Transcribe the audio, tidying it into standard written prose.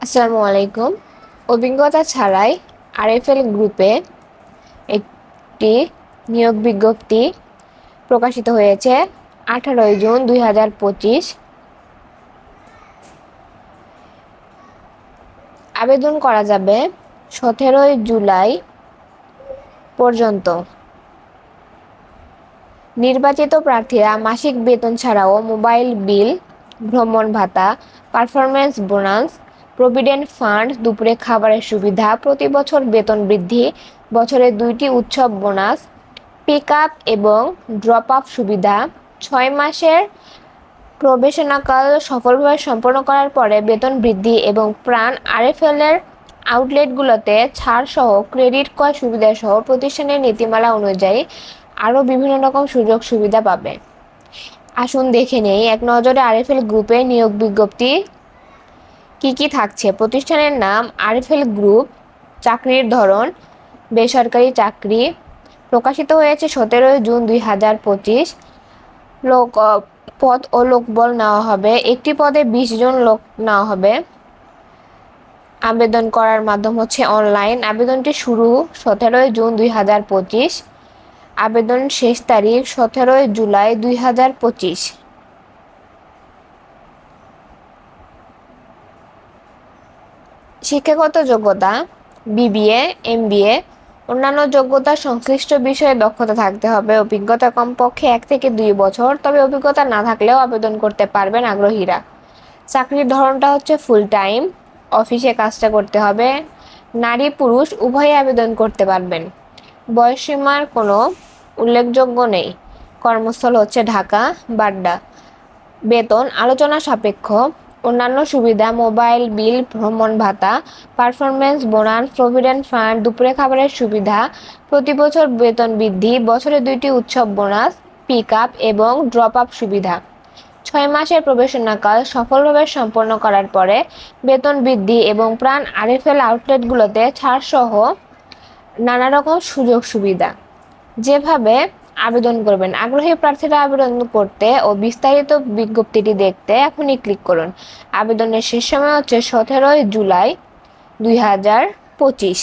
আসসালামু আলাইকুম। অভিজ্ঞতা ছাড়াই আরএফএল গ্রুপে একটি নিয়োগ বিজ্ঞপ্তি প্রকাশিত হয়েছে 18 জুন 2025। আবেদন করা যাবে 17 জুলাই পর্যন্ত। নির্বাচিত প্রার্থীরা মাসিক বেতন ছাড়াও মোবাইল বিল, ভ্রমণ ভাতা, পারফরমেন্স বোনাস, প্রভিডেন্ট ফান্ড, দুপুরে খাবারের সুবিধা, প্রতি বছর বেতন বৃদ্ধি, বছরে 2টি উৎসব বোনাস, পিক আপ এবং ড্রপ আপ সুবিধা, 6 মাসের প্রবেশনাকাল সফলভাবে সম্পন্ন করার পরে বেতন বৃদ্ধি এবং প্রাণ আরএফএল-এর আউটলেটগুলোতে ছাড়সহ ক্রেডিট ক্রয় সুবিধাসহ প্রতিষ্ঠানের নীতিমালা অনুযায়ী আরও বিভিন্ন রকম সুযোগ সুবিধা পাবে। আসুন দেখে নেই এক নজরে আরএফএল গ্রুপের নিয়োগ বিজ্ঞপ্তি কি থাকছে। প্রতিষ্ঠানের নাম আরএফএল গ্রুপ, চাকরির ধরন বেসরকারি চাকরি, প্রকাশিত হয়েছে 17 জুন 2025। পদ ও লোকবল নেওয়া হবে, একটি পদে 20 জন লোক নেওয়া হবে। আবেদন করার মাধ্যম হচ্ছে অনলাইন। আবেদনটি শুরু 17 জুন 2025, আবেদন শেষ তারিখ 17 জুলাই 2025। শিক্ষাগত যোগ্যতা বিবিএ, এমবিএ। অন্যান্য যোগ্যতা সংশ্লিষ্ট বিষয়ে দক্ষতা থাকতে হবে। অভিজ্ঞতা কমপক্ষে 1 থেকে 2 বছর, তবে অভিজ্ঞতা না থাকলেও আবেদন করতে পারবেন আগ্রহীরা। চাকরির ধরনটা হচ্ছে ফুল টাইম, অফিসে কাজটা করতে হবে। নারী পুরুষ উভয়ে আবেদন করতে পারবেন। বয়সসীমার কোনো উল্লেখযোগ্য নেই। কর্মস্থল হচ্ছে ঢাকা, বাড্ডা। বেতন আলোচনা সাপেক্ষ। অন্যান্য সুবিধা মোবাইল বিল, ভ্রমণ ভাতা, পারফরমেন্স বোনাস, প্রভিডেন্ট ফান্ড, দুপুরে খাবারের সুবিধা, প্রতি বছর বেতন বৃদ্ধি, বছরে 2টি উৎসব বোনাস, পিক আপ এবং ড্রপ আপ সুবিধা, 6 মাসের প্রবেশনাকাল সফলভাবে সম্পন্ন করার পরে বেতন বৃদ্ধি এবং প্রাণ আরএফএল আউটলেটগুলোতে ছাড়সহ নানা রকম সুযোগ সুবিধা। যেভাবে আবেদন করবেন, আগ্রহী প্রার্থীরা আবেদন করতে ও বিস্তারিত বিজ্ঞপ্তিটি দেখতে এখনই ক্লিক করুন। আবেদনের শেষ সময় হচ্ছে 17 জুলাই 2025।